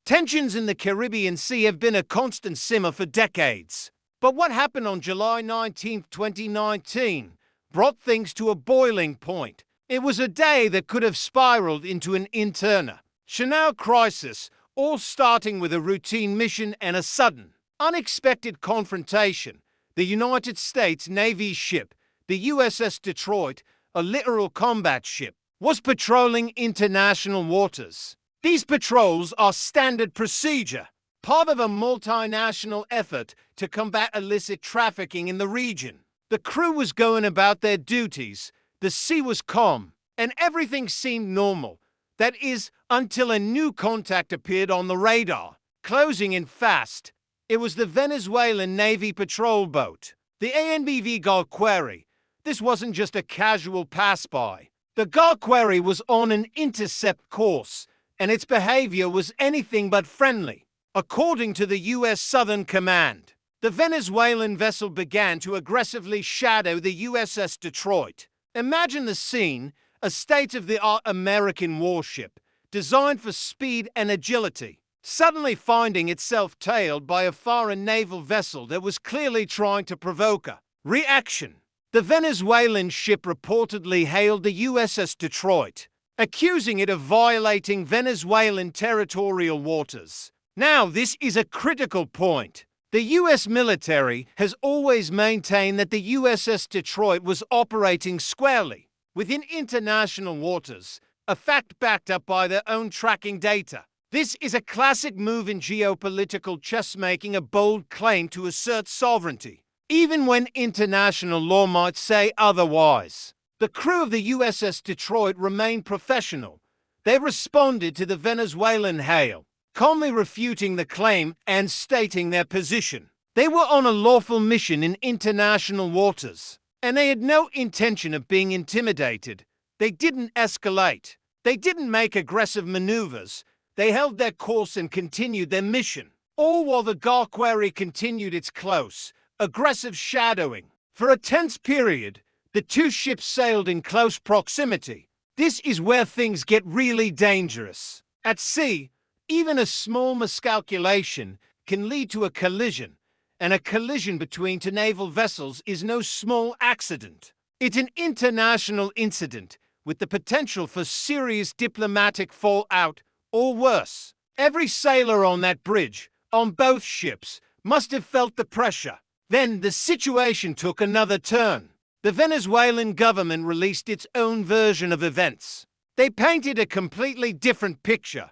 Tensions in the Caribbean Sea have been a constant simmer for decades. But what happened on July 19, 2019, brought things to a boiling point. It was a day that could have spiraled into an international crisis, all starting with a routine mission and a sudden, unexpected confrontation. The United States Navy ship, the USS Detroit, a literal combat ship, was patrolling international waters. These patrols are standard procedure, part of a multinational effort to combat illicit trafficking in the region. The crew was going about their duties, the sea was calm, and everything seemed normal. That is, until a new contact appeared on the radar, closing in fast. It was the Venezuelan Navy patrol boat, the ANBV Galqueri. This wasn't just a casual pass-by. The Galqueri was on an intercept course, and its behavior was anything but friendly. According to the U.S. Southern Command, the Venezuelan vessel began to aggressively shadow the USS Detroit. Imagine the scene, a state-of-the-art American warship, designed for speed and agility, suddenly finding itself tailed by a foreign naval vessel that was clearly trying to provoke a reaction. The Venezuelan ship reportedly hailed the USS Detroit, accusing it of violating Venezuelan territorial waters. Now, this is a critical point. The U.S. military has always maintained that the USS Detroit was operating squarely within international waters, a fact backed up by their own tracking data. This is a classic move in geopolitical chess, making a bold claim to assert sovereignty, even when international law might say otherwise. The crew of the USS Detroit remained professional. They responded to the Venezuelan hail, calmly refuting the claim and stating their position. They were on a lawful mission in international waters, and they had no intention of being intimidated. They didn't escalate. They didn't make aggressive maneuvers. They held their course and continued their mission, all while the Galqueri continued its close, aggressive shadowing. For a tense period, the two ships sailed in close proximity. This is where things get really dangerous. At sea, even a small miscalculation can lead to a collision, and a collision between two naval vessels is no small accident. It's an international incident with the potential for serious diplomatic fallout or worse. Every sailor on that bridge, on both ships, must have felt the pressure. Then the situation took another turn. The Venezuelan government released its own version of events. They painted a completely different picture.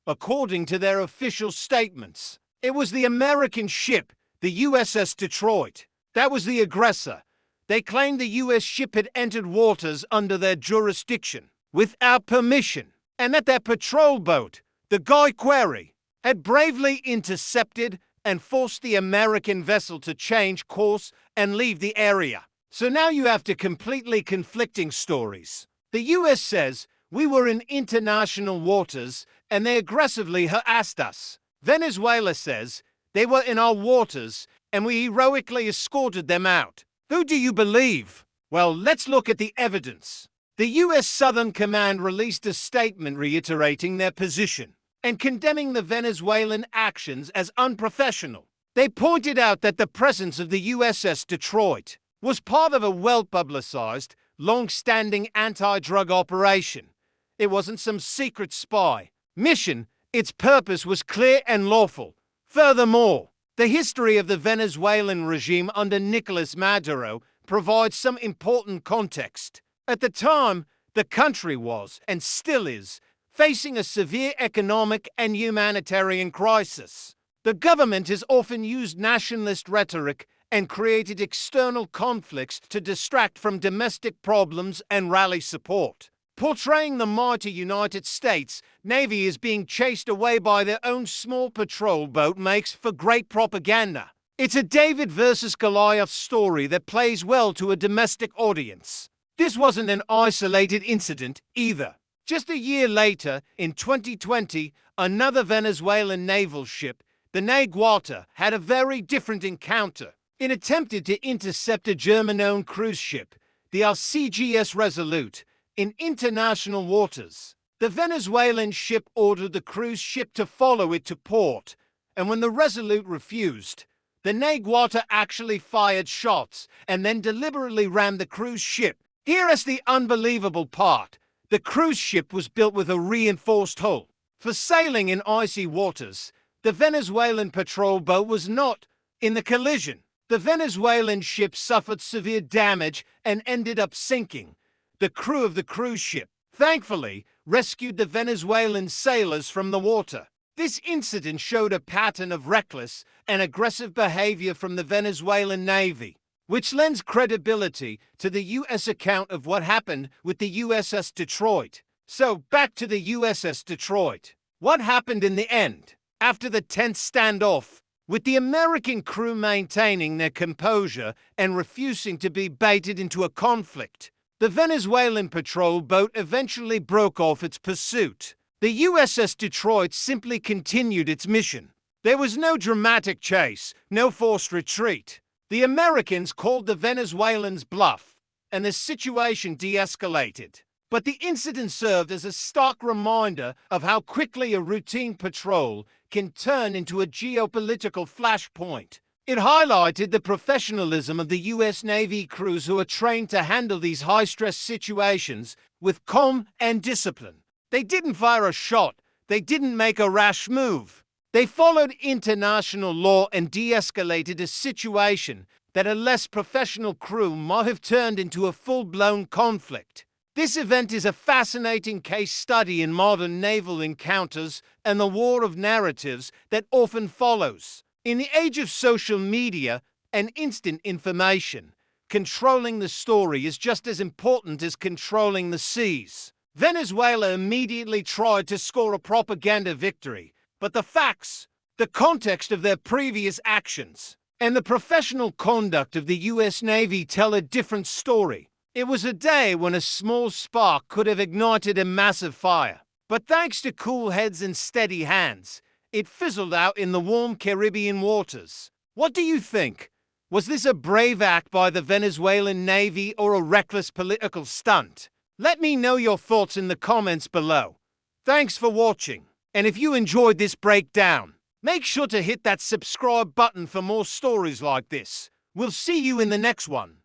According to their official statements, it was the American ship, the USS Detroit, that was the aggressor. They claimed the U.S. ship had entered waters under their jurisdiction without permission, and that their patrol boat, the Galqueri, had bravely intercepted and forced the American vessel to change course and leave the area. So now you have two completely conflicting stories. The US says, we were in international waters and they aggressively harassed us. Venezuela says, they were in our waters and we heroically escorted them out. Who do you believe? Well, let's look at the evidence. The US Southern Command released a statement reiterating their position and condemning the Venezuelan actions as unprofessional. They pointed out that the presence of the USS Detroit was part of a well-publicized, long-standing anti-drug operation. It wasn't some secret spy mission. Its purpose was clear and lawful. Furthermore, the history of the Venezuelan regime under Nicolas Maduro provides some important context. At the time, the country was, and still is, facing a severe economic and humanitarian crisis. The government has often used nationalist rhetoric and created external conflicts to distract from domestic problems and rally support. Portraying the mighty United States Navy as being chased away by their own small patrol boat makes for great propaganda. It's a David versus Goliath story that plays well to a domestic audience. This wasn't an isolated incident either. Just a year later, in 2020, another Venezuelan naval ship, the Naguarta, had a very different encounter. It attempted to intercept a German-owned cruise ship, the RCGS Resolute, in international waters. The Venezuelan ship ordered the cruise ship to follow it to port, and when the Resolute refused, the Naguarta actually fired shots and then deliberately rammed the cruise ship. Here is the unbelievable part. The cruise ship was built with a reinforced hull. For sailing in icy waters, the Venezuelan patrol boat was not in the collision. The Venezuelan ship suffered severe damage and ended up sinking. The crew of the cruise ship, thankfully, rescued the Venezuelan sailors from the water. This incident showed a pattern of reckless and aggressive behavior from the Venezuelan Navy, which lends credibility to the U.S. account of what happened with the USS Detroit. So, back to the USS Detroit. What happened in the end? After the tense standoff, with the American crew maintaining their composure and refusing to be baited into a conflict, the Venezuelan patrol boat eventually broke off its pursuit. The USS Detroit simply continued its mission. There was no dramatic chase, no forced retreat. The Americans called the Venezuelans bluff, and the situation de-escalated. But the incident served as a stark reminder of how quickly a routine patrol can turn into a geopolitical flashpoint. It highlighted the professionalism of the U.S. Navy crews who are trained to handle these high-stress situations with calm and discipline. They didn't fire a shot. They didn't make a rash move. They followed international law and de-escalated a situation that a less professional crew might have turned into a full-blown conflict. This event is a fascinating case study in modern naval encounters and the war of narratives that often follows. In the age of social media and instant information, controlling the story is just as important as controlling the seas. Venezuela immediately tried to score a propaganda victory, but the facts, the context of their previous actions, and the professional conduct of the U.S. Navy tell a different story. It was a day when a small spark could have ignited a massive fire, but thanks to cool heads and steady hands, it fizzled out in the warm Caribbean waters. What do you think? Was this a brave act by the Venezuelan Navy or a reckless political stunt? Let me know your thoughts in the comments below. Thanks for watching, and if you enjoyed this breakdown, make sure to hit that subscribe button for more stories like this. We'll see you in the next one.